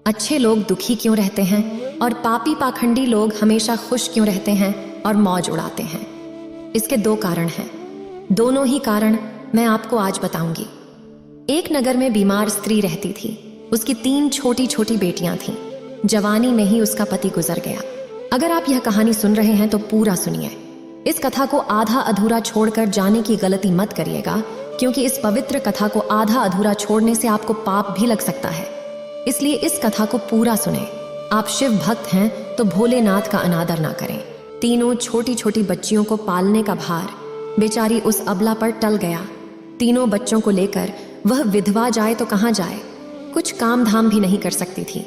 अच्छे लोग दुखी क्यों रहते हैं और पापी पाखंडी लोग हमेशा खुश क्यों रहते हैं और मौज उड़ाते हैं? इसके दो कारण हैं। दोनों ही कारण मैं आपको आज बताऊंगी। एक नगर में बीमार स्त्री रहती थी। उसकी 3 छोटी छोटी बेटियां थीं। जवानी में ही उसका पति गुजर गया। अगर आप यह कहानी सुन रहे हैं तो पूरा सुनिए। इस कथा को आधा अधूरा छोड़कर जाने की गलती मत करिएगा, क्योंकि इस पवित्र कथा को आधा अधूरा छोड़ने से आपको पाप भी लग सकता है। इसलिए इस कथा को पूरा सुने। आप शिव भक्त हैं तो भोलेनाथ का अनादर ना करें। तीनों छोटी छोटी बच्चियों को पालने का भार बेचारी उस अबला पर टल गया। तीनों बच्चों को लेकर वह विधवा जाए तो कहाँ जाए, कुछ काम धाम भी नहीं कर सकती थी।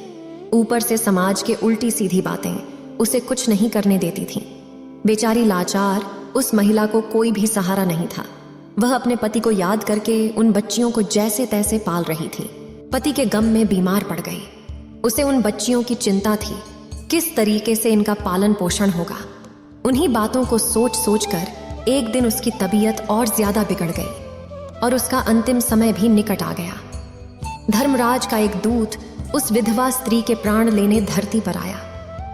ऊपर से समाज के उल्टी सीधी बातें उसे कुछ नहीं करने देती थीं। बेचारी लाचार उस महिला को कोई भी सहारा नहीं था। वह अपने पति को याद करके उन बच्चियों को जैसे तैसे पाल रही थी। पति के गम में बीमार पड़ गई। उसे उन बच्चियों की चिंता थी, किस तरीके से इनका पालन पोषण होगा। उन्हीं बातों को सोच सोच कर एक दिन उसकी तबीयत और ज्यादा बिगड़ गई और उसका अंतिम समय भी निकट आ गया। धर्मराज का एक दूत उस विधवा स्त्री के प्राण लेने धरती पर आया,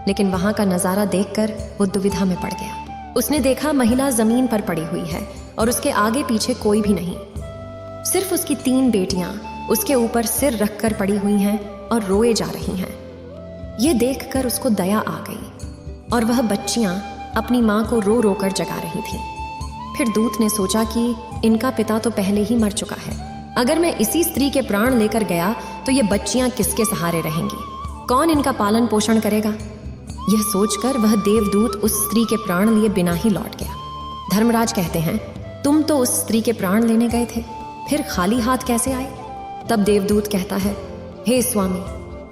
लेकिन वहां का नजारा देखकर वो दुविधा में पड़ गया। उसने देखा महिला जमीन पर पड़ी हुई है और उसके आगे पीछे कोई भी नहीं। सिर्फ उसकी 3 बेटियां उसके ऊपर सिर रखकर पड़ी हुई हैं और रोए जा रही हैं। ये देखकर उसको दया आ गई और वह बच्चियां अपनी मां को रो रो कर जगा रही थी। फिर दूत ने सोचा कि इनका पिता तो पहले ही मर चुका है। अगर मैं इसी स्त्री के प्राण लेकर गया तो ये बच्चियां किसके सहारे रहेंगी? कौन इनका पालन पोषण करेगा? यह सोचकर वह देवदूत उस स्त्री के प्राण लिए बिना ही लौट गया। धर्मराज कहते हैं, तुम तो उस स्त्री के प्राण लेने गए थे, फिर खाली हाथ कैसे आए? तब देवदूत कहता है, हे स्वामी,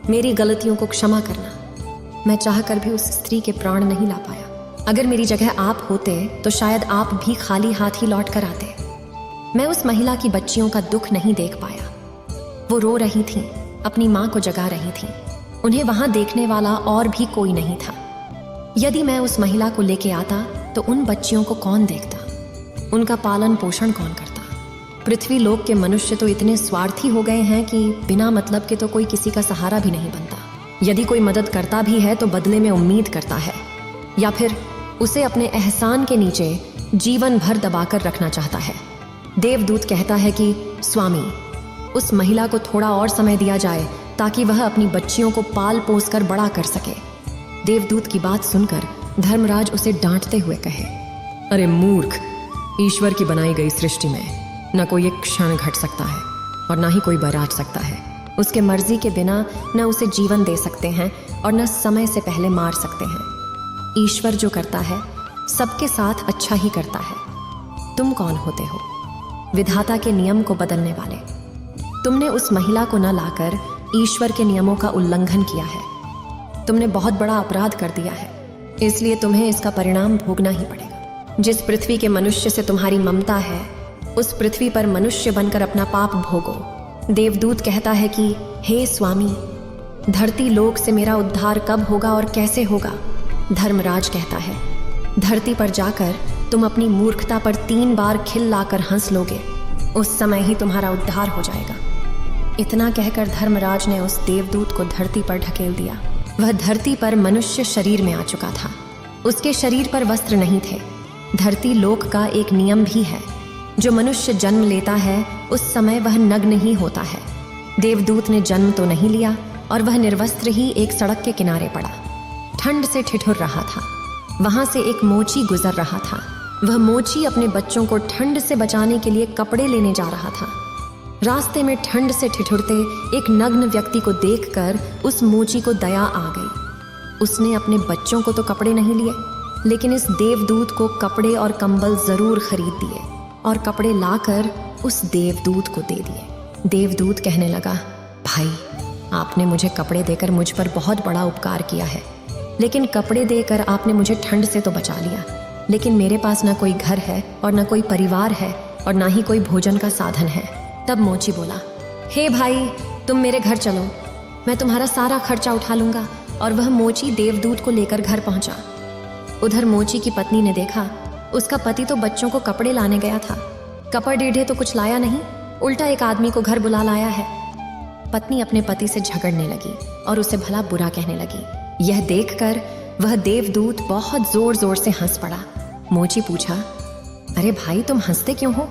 मेरी गलतियों को क्षमा करना। मैं चाहकर भी उस स्त्री के प्राण नहीं ला पाया। अगर मेरी जगह आप होते तो शायद आप भी खाली हाथ ही लौट कर आते। मैं उस महिला की बच्चियों का दुख नहीं देख पाया। वो रो रही थीं, अपनी मां को जगा रही थीं। उन्हें वहां देखने वाला और भी कोई नहीं था। यदि मैं उस महिला को लेके आता तो उन बच्चियों को कौन देखता? उनका पालन पोषण कौन करता? पृथ्वी लोक के मनुष्य तो इतने स्वार्थी हो गए हैं कि बिना मतलब के तो कोई किसी का सहारा भी नहीं बनता। यदि कोई मदद करता भी है तो बदले में उम्मीद करता है, या फिर उसे अपने एहसान के नीचे जीवन भर दबाकर रखना चाहता है। देवदूत कहता है कि स्वामी, उस महिला को थोड़ा और समय दिया जाए ताकि वह अपनी बच्चियों को पाल पोस कर बड़ा कर सके। देवदूत की बात सुनकर धर्मराज उसे डांटते हुए कहे, अरे मूर्ख, ईश्वर की बनाई गई सृष्टि में न कोई एक क्षण घट सकता है और न ही कोई बराज सकता है। उसके मर्जी के बिना न उसे जीवन दे सकते हैं और न समय से पहले मार सकते हैं। ईश्वर जो करता है सबके साथ अच्छा ही करता है। तुम कौन होते हो? विधाता के नियम को बदलने वाले। तुमने उस महिला को न लाकर ईश्वर के नियमों का उल्लंघन किया है। तुमने बहुत बड़ा अपराध कर दिया है, इसलिए तुम्हें इसका परिणाम भोगना ही पड़ेगा। जिस पृथ्वी के मनुष्य से तुम्हारी ममता है, उस पृथ्वी पर मनुष्य बनकर अपना पाप भोगो। देवदूत कहता है कि हे स्वामी, धरती लोक से मेरा उद्धार कब होगा और कैसे होगा? धर्मराज कहता है, धरती पर जाकर तुम अपनी मूर्खता पर 3 बार खिल लाकर हंस लोगे, उस समय ही तुम्हारा उद्धार हो जाएगा। इतना कहकर धर्मराज ने उस देवदूत को धरती पर ढकेल दिया। वह धरती पर मनुष्य शरीर में आ चुका था। उसके शरीर पर वस्त्र नहीं थे। धरती लोक का एक नियम भी है, जो मनुष्य जन्म लेता है उस समय वह नग्न ही होता है। देवदूत ने जन्म तो नहीं लिया और वह निर्वस्त्र ही एक सड़क के किनारे पड़ा। ठंड से ठिठुर रहा था। वहां से एक मोची गुजर रहा था। वह मोची अपने बच्चों को ठंड से बचाने के लिए कपड़े लेने जा रहा था। रास्ते में ठंड से ठिठुरते एक नग्न व्यक्ति को देखकर उस मोची को दया आ गई। उसने अपने बच्चों को तो कपड़े नहीं लिए, लेकिन इस देवदूत को कपड़े और कंबल जरूर खरीद दिए और कपड़े लाकर उस देवदूत को दे दिए। देवदूत कहने लगा, भाई, आपने मुझे कपड़े देकर मुझ पर बहुत बड़ा उपकार किया है, लेकिन कपड़े देकर आपने मुझे ठंड से तो बचा लिया, लेकिन मेरे पास ना कोई घर है और ना कोई परिवार है और ना ही कोई भोजन का साधन है। तब मोची बोला, हे भाई, तुम मेरे घर चलो, मैं तुम्हारा सारा खर्चा उठा लूंगा। और वह मोची देवदूत को लेकर घर पहुंचा। उधर मोची की पत्नी ने देखा, उसका पति तो बच्चों को कपड़े लाने गया था, कपड़ डेढ़े तो कुछ लाया नहीं, उल्टा एक आदमी को घर बुला लाया है। पत्नी अपने पति से झगड़ने लगी और उसे भला बुरा कहने लगी। यह देखकर वह देवदूत बहुत जोर जोर से हंस पड़ा। मोची पूछा, अरे भाई तुम हंसते क्यों हो?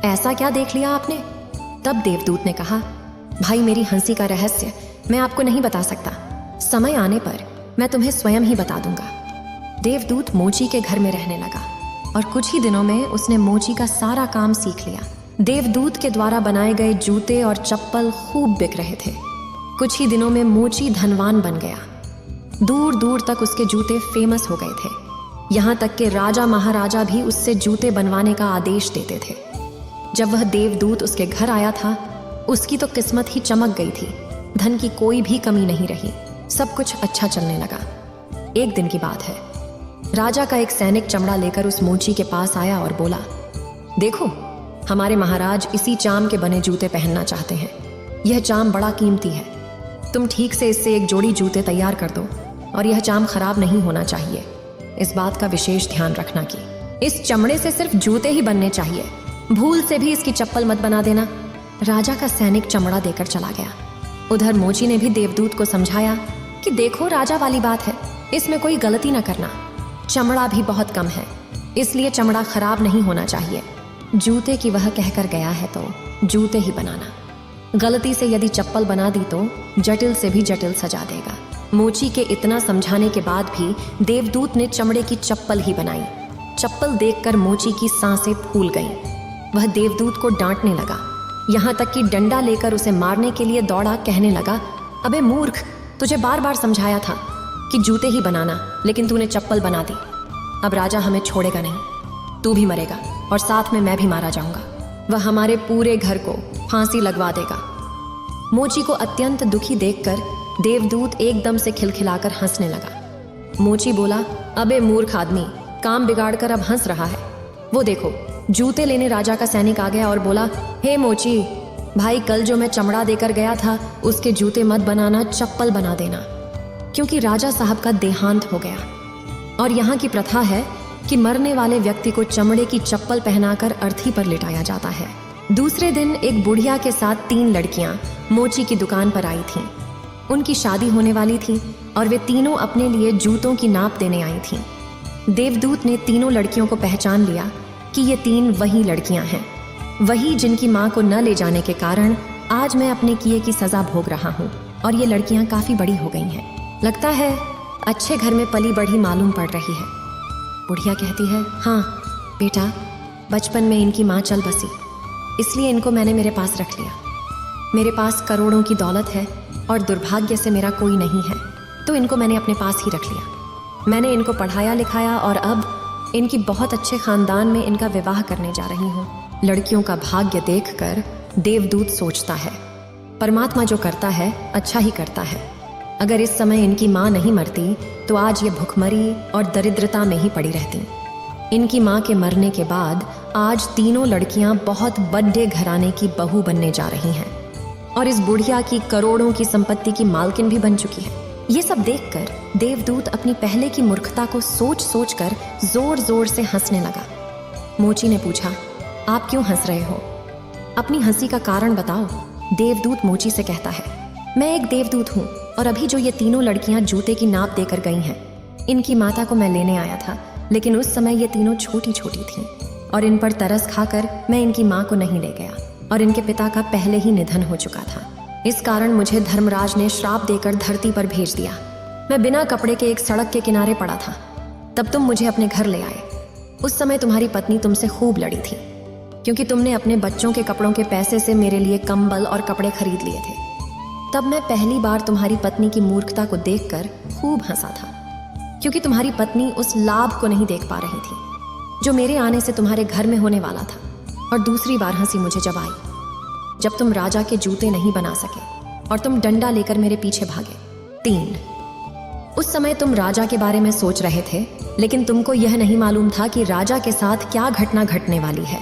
ऐसा क्या देख लिया आपने? तब देवदूत ने कहा, भाई मेरी हंसी का रहस्य मैं आपको नहीं बता सकता, समय आने पर मैं तुम्हें स्वयं ही बता दूंगा। देवदूत मोची के घर में रहने लगा और कुछ ही दिनों में उसने मोची का सारा काम सीख लिया। देवदूत के द्वारा बनाए गए जूते और चप्पल खूब बिक रहे थे। कुछ ही दिनों में मोची धनवान बन गया। दूर दूर तक उसके जूते फेमस हो गए थे। यहाँ तक कि राजा महाराजा भी उससे जूते बनवाने का आदेश देते थे। जब वह देवदूत उसके घर आया था, उसकी तो किस्मत ही चमक गई थी। धन की कोई भी कमी नहीं रही, सब कुछ अच्छा चलने लगा। एक दिन की बात है, राजा का एक सैनिक चमड़ा लेकर उस मोची के पास आया और बोला, देखो हमारे महाराज इसी चाम के बने जूते पहनना चाहते हैं। यह चाम बड़ा कीमती है, तुम ठीक से इससे एक जोड़ी जूते तैयार कर दो और यह चाम खराब नहीं होना चाहिए। इस बात का विशेष ध्यान रखना कि इस चमड़े से सिर्फ जूते ही बनने चाहिए, भूल से भी इसकी चप्पल मत बना देना। राजा का सैनिक चमड़ा देकर चला गया। उधर मोची ने भी देवदूत को समझाया कि देखो राजा वाली बात है, इसमें कोई गलती ना करना, चमड़ा भी बहुत कम है, इसलिए चमड़ा खराब नहीं होना चाहिए। जूते की वह कहकर गया है तो जूते ही बनाना, गलती से यदि चप्पल बना दी तो जटिल से भी जटिल सजा देगा। मोची के इतना समझाने के बाद भी देवदूत ने चमड़े की चप्पल ही बनाई। चप्पल देखकर मोची की सांसें फूल गईं। वह देवदूत को डांटने लगा, यहाँ तक कि डंडा लेकर उसे मारने के लिए दौड़ा, कहने लगा, अबे मूर्ख, तुझे बार बार समझाया था कि जूते ही बनाना, लेकिन तूने चप्पल बना दी। अब राजा हमें छोड़ेगा नहीं, तू भी मरेगा और साथ में मैं भी मारा जाऊंगा। वह हमारे पूरे घर को फांसी लगवा देगा। मोची को अत्यंत दुखी देखकर देवदूत एकदम से खिलखिलाकर हंसने लगा। मोची बोला, अबे मूर्ख आदमी, काम बिगाड़कर अब हंस रहा है। वो देखो, जूते लेने राजा का सैनिक आ गया और बोला, हे मोची भाई, कल जो मैं चमड़ा देकर गया था उसके जूते मत बनाना, चप्पल बना देना, क्योंकि राजा साहब का देहांत हो गया और यहाँ की प्रथा है कि मरने वाले व्यक्ति को चमड़े की चप्पल पहनाकर अर्थी पर लिटाया जाता है। दूसरे दिन एक बुढ़िया के साथ 3 लड़कियां मोची की दुकान पर आई थीं। उनकी शादी होने वाली थी और वे तीनों अपने लिए जूतों की नाप देने आई थीं। देवदूत ने तीनों लड़कियों को पहचान लिया कि ये 3 वही लड़कियां हैं, वही जिनकी माँ को न ले जाने के कारण आज मैं अपने किए की सजा भोग रहा हूँ। और ये लड़कियां काफी बड़ी हो गई हैं, लगता है अच्छे घर में पली बढ़ी मालूम पड़ रही है। बुढ़िया कहती है, हाँ बेटा, बचपन में इनकी माँ चल बसी, इसलिए इनको मैंने मेरे पास रख लिया। मेरे पास करोड़ों की दौलत है और दुर्भाग्य से मेरा कोई नहीं है, तो इनको मैंने अपने पास ही रख लिया। मैंने इनको पढ़ाया लिखाया और अब इनकी बहुत अच्छे खानदान में इनका विवाह करने जा रही हूँ। लड़कियों का भाग्य देखकर देवदूत सोचता है, परमात्मा जो करता है अच्छा ही करता है। अगर इस समय इनकी माँ नहीं मरती तो आज ये भुखमरी और दरिद्रता में ही पड़ी रहती। इनकी माँ के मरने के बाद आज तीनों लड़कियां बहुत बड़े घराने की बहू बनने जा रही हैं और इस बुढ़िया की करोड़ों की संपत्ति की मालकिन भी बन चुकी है। ये सब देखकर देवदूत अपनी पहले की मूर्खता को सोच सोच कर जोर जोर से हंसने लगा। मोची ने पूछा, आप क्यों हंस रहे हो? अपनी हंसी का कारण बताओ। देवदूत मोची से कहता है, मैं एक देवदूत हूँ और अभी जो ये तीनों लड़कियां जूते की नाप देकर गई हैं, इनकी माता को मैं लेने आया था, लेकिन उस समय ये तीनों छोटी छोटी थीं और इन पर तरस खाकर मैं इनकी माँ को नहीं ले गया और इनके पिता का पहले ही निधन हो चुका था। इस कारण मुझे धर्मराज ने श्राप देकर धरती पर भेज दिया। मैं बिना कपड़े के एक सड़क के किनारे पड़ा था, तब तुम मुझे अपने घर ले आए। उस समय तुम्हारी पत्नी तुमसे खूब लड़ी थी, क्योंकि तुमने अपने बच्चों के कपड़ों के पैसे से मेरे लिए कंबल और कपड़े खरीद लिए थे। तब मैं पहली बार तुम्हारी पत्नी की मूर्खता को देखकर खूब हंसा था, क्योंकि तुम्हारी पत्नी उस लाभ को नहीं देख पा रही थी जो मेरे आने से तुम्हारे घर में होने वाला था। और दूसरी बार हंसी मुझे जब आई, जब तुम राजा के जूते नहीं बना सके और तुम डंडा लेकर मेरे पीछे भागे। 3, उस समय तुम राजा के बारे में सोच रहे थे, लेकिन तुमको यह नहीं मालूम था कि राजा के साथ क्या घटना घटने वाली है।